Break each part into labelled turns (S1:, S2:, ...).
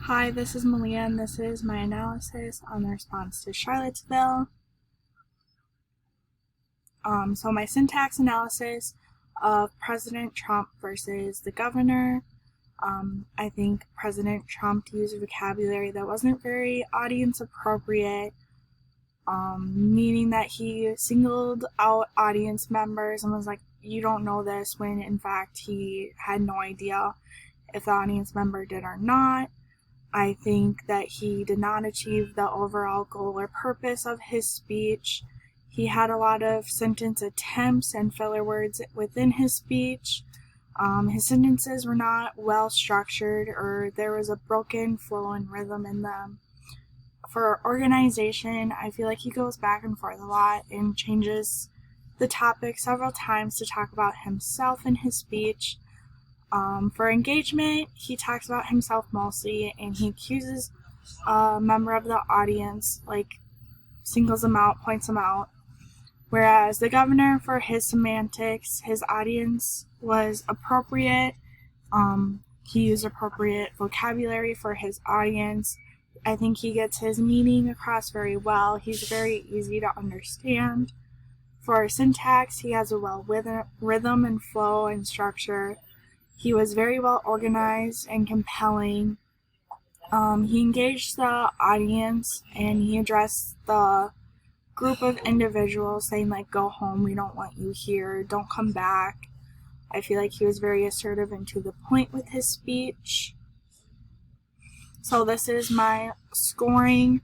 S1: Hi, this is Malia, and this is my analysis on the response to Charlottesville. So my syntax analysis of President Trump versus the governor. I think President Trump used vocabulary that wasn't very audience appropriate, meaning that he singled out audience members and was like, you don't know this, when in fact he had no idea if the audience member did or not. I think that he did not achieve the overall goal or purpose of his speech. He had a lot of sentence attempts and filler words within his speech. His sentences were not well structured, or there was a broken flow and rhythm in them. For organization, I feel like he goes back and forth a lot and changes the topic several times to talk about himself in his speech. For engagement, he talks about himself mostly, and he accuses a member of the audience, singles them out, points them out. Whereas the governor, for his semantics, his audience was appropriate. He used appropriate vocabulary for his audience. I think he gets his meaning across very well. He's very easy to understand. For syntax, he has a well rhythm and flow and structure. He was very well organized and compelling. He engaged the audience, and he addressed the group of individuals saying, go home, we don't want you here, don't come back. I feel like he was very assertive and to the point with his speech. So this is my scoring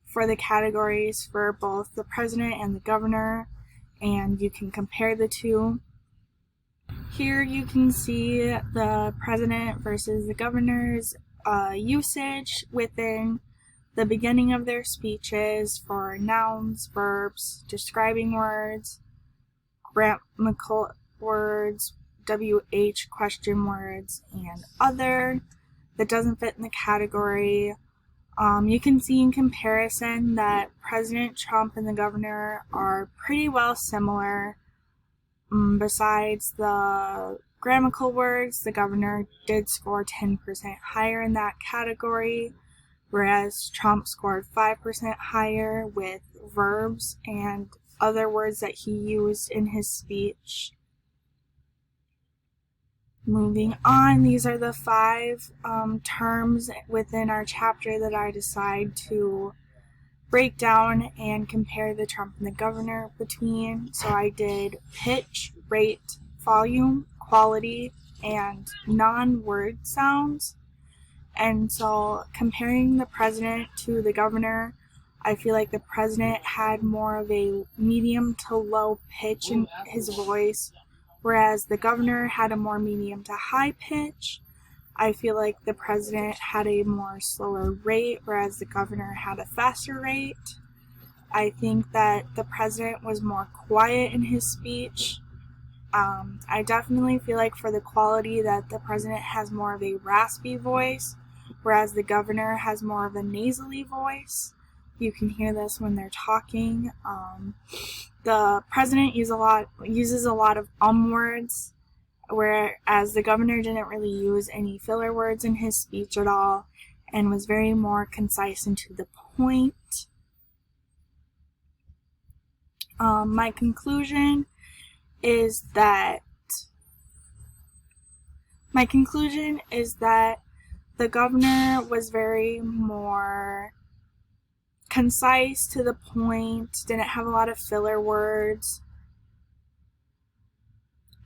S1: for the categories for both the president and the governor, and you can compare the two. Here you can see the president versus the governor's usage within the beginning of their speeches for nouns, verbs, describing words, grammatical words, WH question words, and other that doesn't fit in the category. You can see in comparison that President Trump and the governor are pretty well similar. Besides the grammatical words, the governor did score 10% higher in that category, whereas Trump scored 5% higher with verbs and other words that he used in his speech. Moving on, these are the 5 terms within our chapter that I decide to break down and compare the Trump and the governor between. So I did pitch, rate, volume, quality, and non-word sounds. And so comparing the president to the governor, I feel like the president had more of a medium to low pitch in his voice, whereas the governor had a more medium to high pitch. I feel like the president had a more slower rate, whereas the governor had a faster rate. I think that the president was more quiet in his speech. I definitely feel like for the quality that the president has more of a raspy voice, whereas the governor has more of a nasally voice. You can hear this when they're talking. The president uses a lot of words, whereas the governor didn't really use any filler words in his speech at all and was very more concise and to the point. My conclusion is that the governor was very more concise, to the point, didn't have a lot of filler words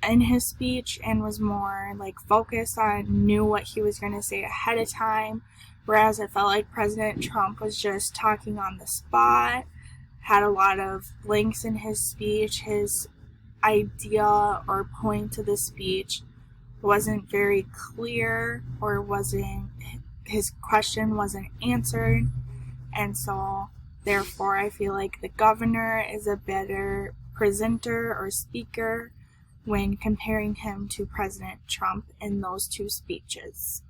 S1: in his speech, and was more focused on, knew what he was going to say ahead of time, whereas I felt like President Trump was just talking on the spot, had a lot of blanks in his speech. His idea or point to the speech wasn't very clear, or his question wasn't answered, and so therefore I feel like the governor is a better presenter or speaker when comparing him to President Trump in those two speeches.